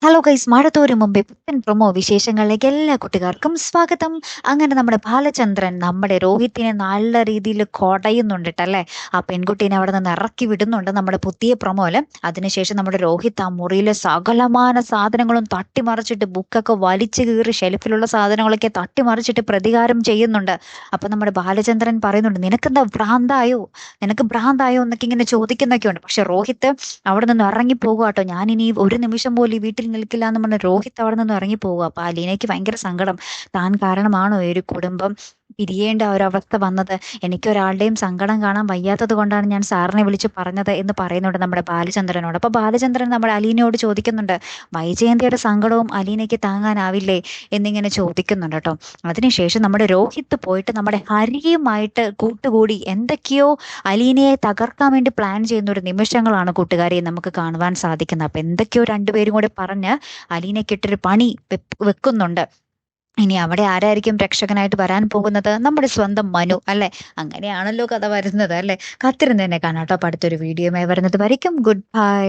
Hello guys, മഴ തോരും മുമ്പേ പുത്തൻ പ്രൊമോ വിശേഷങ്ങളിലേക്ക് എല്ലാ കുട്ടികാർക്കും സ്വാഗതം. അങ്ങനെ നമ്മുടെ ബാലചന്ദ്രൻ നമ്മുടെ രോഹിത്തിനെ നല്ല രീതിയിൽ കൊടയുന്നുണ്ടല്ലേ. ആ പെൺകുട്ടീനെ അവിടെ നിന്ന് ഇറക്കി വിടുന്നുണ്ട് നമ്മുടെ പുതിയ പ്രൊമോയില്. അതിനുശേഷം നമ്മുടെ രോഹിത്ത് ആ മുറിയിലെ സകലമാന സാധനങ്ങളും തട്ടിമറിച്ചിട്ട് ബുക്കൊക്കെ വലിച്ചു കീറി ഷെൽഫിലുള്ള സാധനങ്ങളൊക്കെ തട്ടിമറിച്ചിട്ട് പ്രതികാരം ചെയ്യുന്നുണ്ട്. അപ്പൊ നമ്മുടെ ബാലചന്ദ്രൻ പറയുന്നുണ്ട്, നിനക്കെന്താ ഭ്രാന്തായോ, നിനക്ക് ഭ്രാന്തായോ എന്നൊക്കെ ഇങ്ങനെ ചോദിക്കുന്നൊക്കെ ഉണ്ട്. പക്ഷെ രോഹിത്ത് അവിടെ നിന്ന് ഇറങ്ങി പോകുക കേട്ടോ. ഞാൻ ഇനി ഒരു നിമിഷം പോലും ഈ വീട്ടിൽ നിൽക്കില്ല എന്ന് പറഞ്ഞ രോഹിത്ത് അവിടെ നിന്ന് ഇറങ്ങി പോവുക. അപ്പൊ അലീനയ്ക്ക് ഭയങ്കര സങ്കടം. താൻ കാരണമാണോ ഈ ഒരു കുടുംബം പിരിയേണ്ട ആ ഒരു അവസ്ഥ വന്നത്? എനിക്ക് ഒരാളുടെയും സങ്കടം കാണാൻ വയ്യാത്തത് കൊണ്ടാണ് ഞാൻ സാറിനെ വിളിച്ച് പറഞ്ഞത് എന്ന് പറയുന്നുണ്ട് നമ്മുടെ ബാലചന്ദ്രനോട്. അപ്പൊ ബാലചന്ദ്രൻ നമ്മുടെ അലീനയോട് ചോദിക്കുന്നുണ്ട്, വൈജയന്തിയുടെ സങ്കടവും അലീനയ്ക്ക് താങ്ങാനാവില്ലേ എന്നിങ്ങനെ ചോദിക്കുന്നുണ്ട് കേട്ടോ. അതിനുശേഷം നമ്മുടെ രോഹിത്ത് പോയിട്ട് നമ്മുടെ ഹരിയുമായിട്ട് കൂട്ടുകൂടി എന്തൊക്കെയോ അലീനയെ തകർക്കാൻ വേണ്ടി പ്ലാൻ ചെയ്യുന്ന ഒരു നിമിഷങ്ങളാണ് കൂട്ടുകാരെ നമുക്ക് കാണുവാൻ സാധിക്കുന്നത്. അപ്പൊ എന്തൊക്കെയോ രണ്ടുപേരും കൂടെ പറഞ്ഞ് അലീനയ്ക്കിട്ടൊരു പണി വെക്കുന്നുണ്ട്. ഇനി അവിടെ ആരായിരിക്കും രക്ഷകനായിട്ട് വരാൻ പോകുന്നത്? നമ്മുടെ സ്വന്തം മനു അല്ലെ. അങ്ങനെയാണല്ലോ കഥ വരുന്നത് അല്ലെ. കാത്തിരുന്ന് തന്നെ കാണാട്ടോ. അപ്പൊ അടുത്തൊരു വീഡിയോയുമായി വരുന്നത് വരയ്ക്കും ഗുഡ് ബൈ.